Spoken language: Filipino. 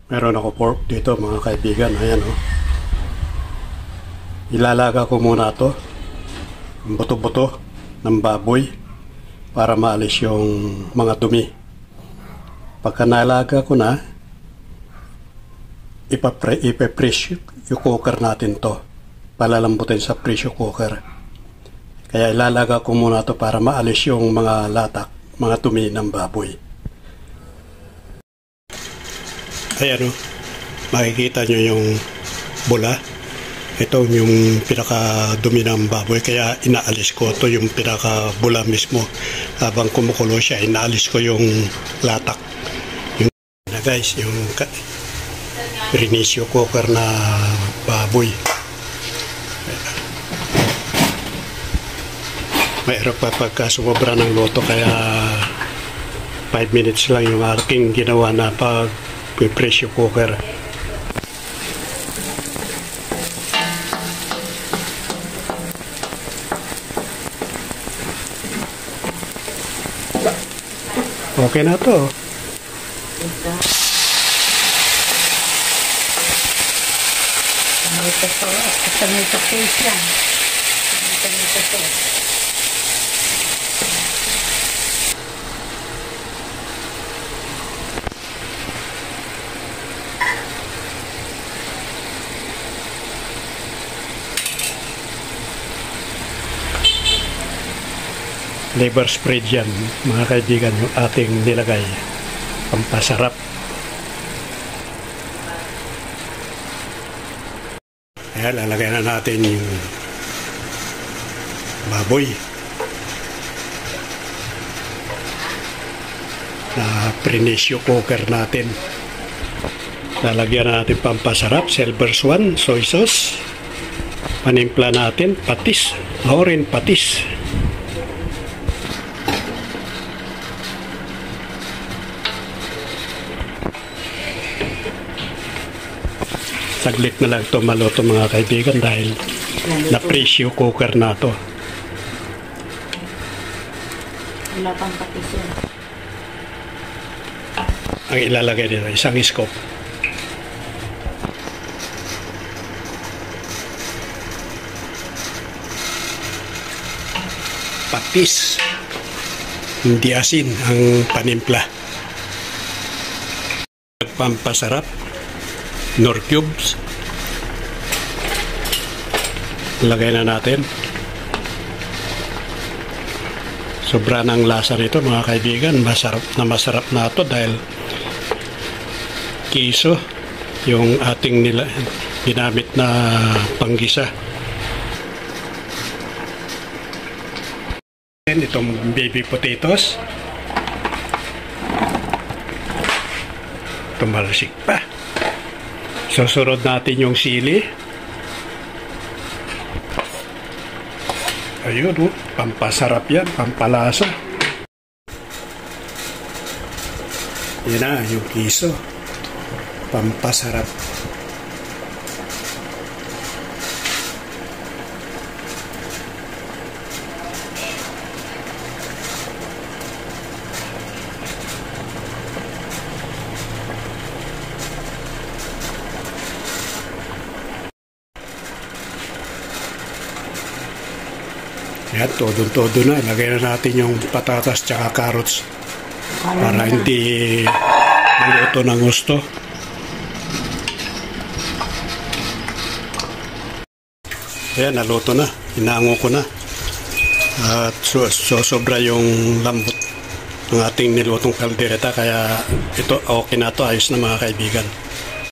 Meron ako pork dito mga kaibigan. Ayan o. Ilalaga ko muna to. Yung buto-buto ng baboy para maalis yung mga dumi. Pagka nalaga ko na, ipapressure yung cooker natin to. Palalambutin sa pressure cooker. Kaya ilalaga ko muna to para maalis yung mga latak, mga dumi ng baboy. Ayan o, makikita nyo yung bula. Ito yung pinakadumi ng baboy, kaya inaalis ko ito yung pinakabula mismo. Habang kumukulo siya, inaalis ko yung latak. Yung na guys, yung rinisyo cooker na baboy. Mayroon pa pagka sumobra ng loto, kaya 5 minutes lang yung aking ginawa na pag-pressure cooker. Okay na to. Tomato paste lang. Tomato paste. Flavor spread yan mga kaibigan, yung ating nilagay pampasarap. Ayan, lalagay na natin yung baboy na prinisyo cooker natin. Lalagyan na natin pampasarap, Silver Swan soy sauce, panimpla natin patis, orin patis. Saglit na lang ito maluto mga kaibigan dahil na-pressure cooker na ito. Wala pang patis yan. Ang ilalagay dito, isang scoop. Patis. Hindi asin ang panimpla. Pampasarap. Nor cubes. Lagay na natin. Sobra ng lasa nito mga kaibigan. Masarap na ito dahil kiso yung ating ginamit na panggisa. Itong baby potatoes. Tumalsik pa. Susunod natin yung sili. Ayun, pampasarap yan, pampalasa. Yan na, yung kiso. Pampasarap. Yan, todo na. Ilagay na natin yung patatas tsaka carrots para hindi maluto ng gusto. Ayan, naluto na. Hinango ko na. At sobra yung lambot ng ating nilutong kaldereta. Kaya ito, okay na to. Ayos na mga kaibigan.